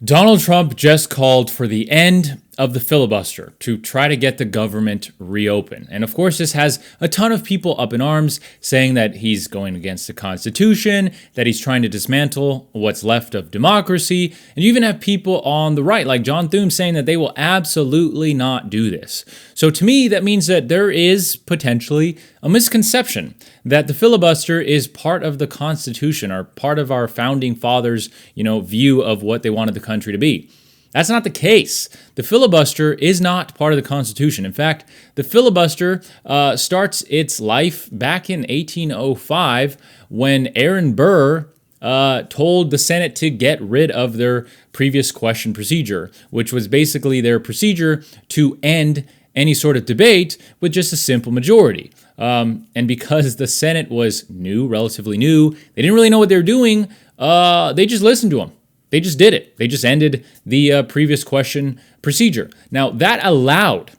Donald Trump just called for the end of the filibuster to try to get the government reopened. And of course, this has a ton of people up in arms saying that he's going against the Constitution, that he's trying to dismantle what's left of democracy. And you even have people on the right, like John Thune, saying that they will absolutely not do this. So to me, that means that there is potentially a misconception that the filibuster is part of the Constitution or part of our founding fathers, view of what they wanted the country to be. That's not the case. The filibuster is not part of the Constitution. In fact, the filibuster starts its life back in 1805 when Aaron Burr told the Senate to get rid of their previous question procedure, which was basically their procedure to end any sort of debate with just a simple majority. And because the Senate was relatively new, they didn't really know what they were doing, they just listened to him. They just did it. They just ended the previous question procedure. Now, that allowed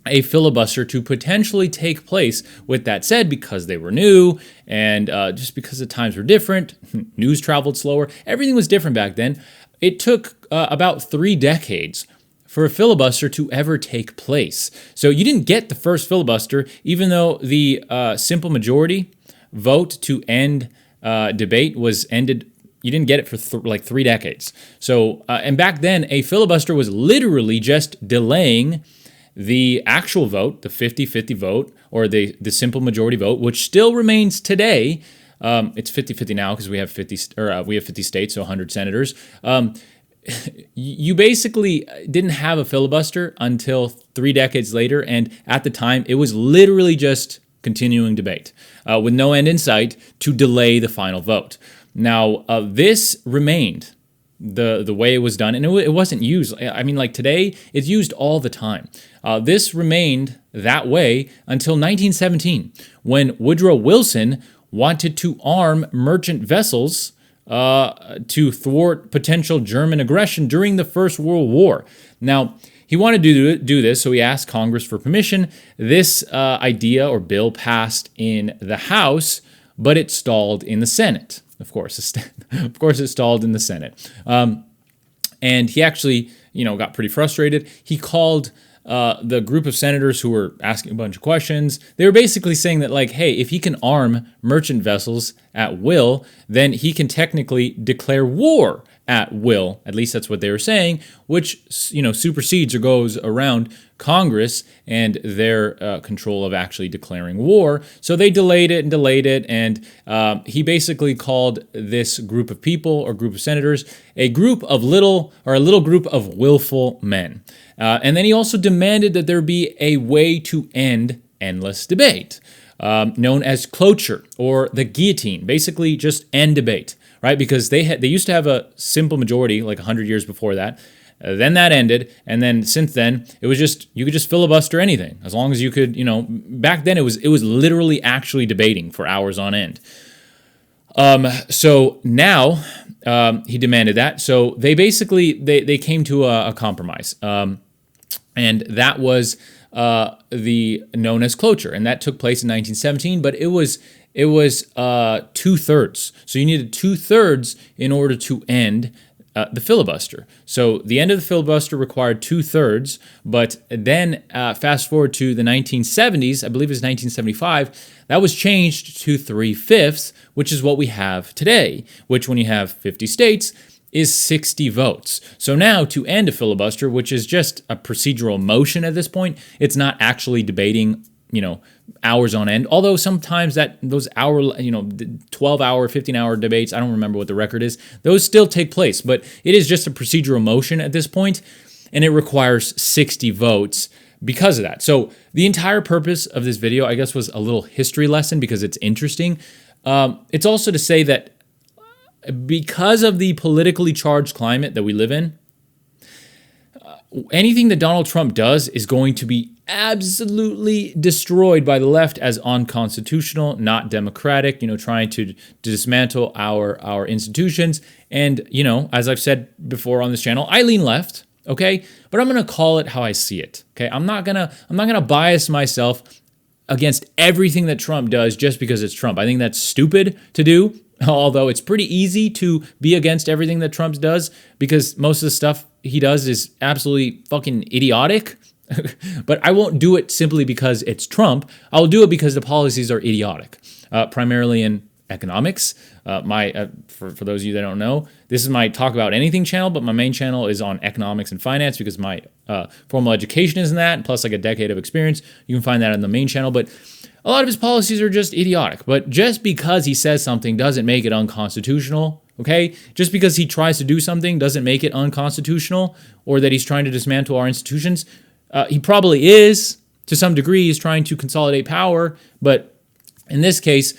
a filibuster to potentially take place. With that said, because they were new and just because the times were different, news traveled slower, everything was different back then. It took about 3 decades for a filibuster to ever take place. So you didn't get the first filibuster, even though the simple majority vote to end debate was ended. You didn't get it for 3 decades. So, and back then, a filibuster was literally just delaying the actual vote, the 50-50 vote, or the simple majority vote, which still remains today. It's 50-50 now because we have 50 states, so 100 senators. You basically didn't have a filibuster until 3 decades later, and at the time, it was literally just continuing debate with no end in sight to delay the final vote. Now, this remained the way it was done, and it wasn't used. I mean, like today, it's used all the time. This remained that way until 1917, when Woodrow Wilson wanted to arm merchant vessels to thwart potential German aggression during the First World War. Now, he wanted to do this, so he asked Congress for permission. This idea or bill passed in the House, but it stalled in the Senate. Of course, it stalled in the Senate. And he actually, got pretty frustrated. He called the group of senators who were asking a bunch of questions. They were basically saying that, hey, if he can arm merchant vessels at will, then he can technically declare war at will. At least that's what they were saying, which, supersedes or goes around Congress and their control of actually declaring war. So they delayed it, and he basically called this group of people or group of senators a little group of willful men. And then he also demanded that there be a way to end endless debate, known as cloture or the guillotine, basically just end debate. Right, because they used to have a simple majority 100 years before that. Then that ended, and then since then it was just you could just filibuster anything as long as you could. Back then it was literally actually debating for hours on end. So now he demanded that. So they basically they came to a compromise, and that was the known as cloture, and that took place in 1917. But it was 2/3. So you needed 2/3 in order to end the filibuster. So the end of the filibuster required 2/3, but then fast forward to the 1970s, I believe it was 1975, that was changed to 3/5, which is what we have today, which when you have 50 states is 60 votes. So now to end a filibuster, which is just a procedural motion at this point, it's not actually debating hours on end. Although sometimes those 12-hour, 15-hour debates, I don't remember what the record is, those still take place. But it is just a procedural motion at this point, and it requires 60 votes because of that. So the entire purpose of this video, I guess, was a little history lesson because it's interesting. It's also to say that because of the politically charged climate that we live in, anything that Donald Trump does is going to be absolutely destroyed by the left as unconstitutional, not democratic, trying to dismantle our institutions. And, as I've said before on this channel, I lean left, okay? But I'm going to call it how I see it, okay? I'm not going to bias myself against everything that Trump does just because it's Trump. I think that's stupid to do. Although it's pretty easy to be against everything that Trump does because most of the stuff he does is absolutely fucking idiotic. But I won't do it simply because it's Trump. I'll do it because the policies are idiotic, primarily in economics. For those of you that don't know, this is my Talk About Anything channel, but my main channel is on economics and finance because my formal education is in that, plus like a decade of experience. You can find that on the main channel, but a lot of his policies are just idiotic. But just because he says something doesn't make it unconstitutional, okay? Just because he tries to do something doesn't make it unconstitutional, or that he's trying to dismantle our institutions. He probably is, to some degree. He's trying to consolidate power, but in this case,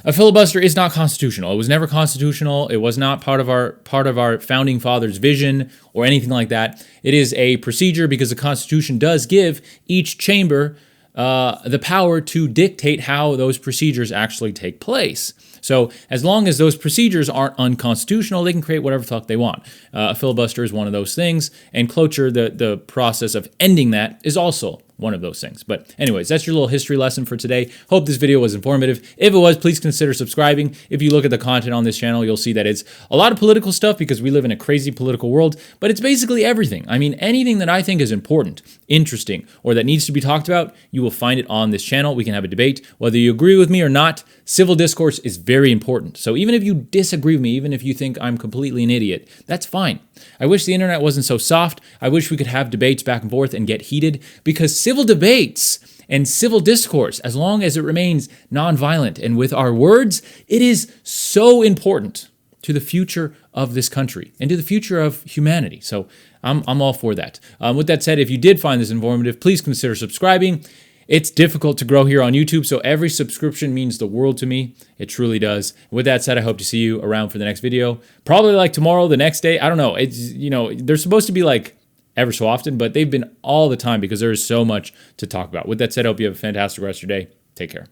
a filibuster is not constitutional. It was never constitutional. It was not part of our founding fathers' vision or anything like that. It is a procedure because the Constitution does give each chamber the power to dictate how those procedures actually take place. So as long as those procedures aren't unconstitutional, they can create whatever the fuck they want. A filibuster is one of those things, and cloture, the process of ending that, is also one of those things. But anyways, that's your little history lesson for today. Hope this video was informative. If it was, please consider subscribing. If you look at the content on this channel, you'll see that it's a lot of political stuff because we live in a crazy political world, but it's basically everything. I mean, anything that I think is important, interesting, or that needs to be talked about, you will find it on this channel. We can have a debate. Whether you agree with me or not, civil discourse is very important. So even if you disagree with me, even if you think I'm completely an idiot, that's fine. I wish the internet wasn't so soft. I wish we could have debates back and forth and get heated, because civil debates and civil discourse, as long as it remains nonviolent and with our words, it is so important to the future of this country and to the future of humanity. So I'm all for that. With that said, if you did find this informative, please consider subscribing. It's difficult to grow here on YouTube, so every subscription means the world to me. It truly does. With that said, I hope to see you around for the next video. Probably like tomorrow, the next day. I don't know. It's, they're supposed to be like ever so often, but they've been all the time because there is so much to talk about. With that said, I hope you have a fantastic rest of your day. Take care.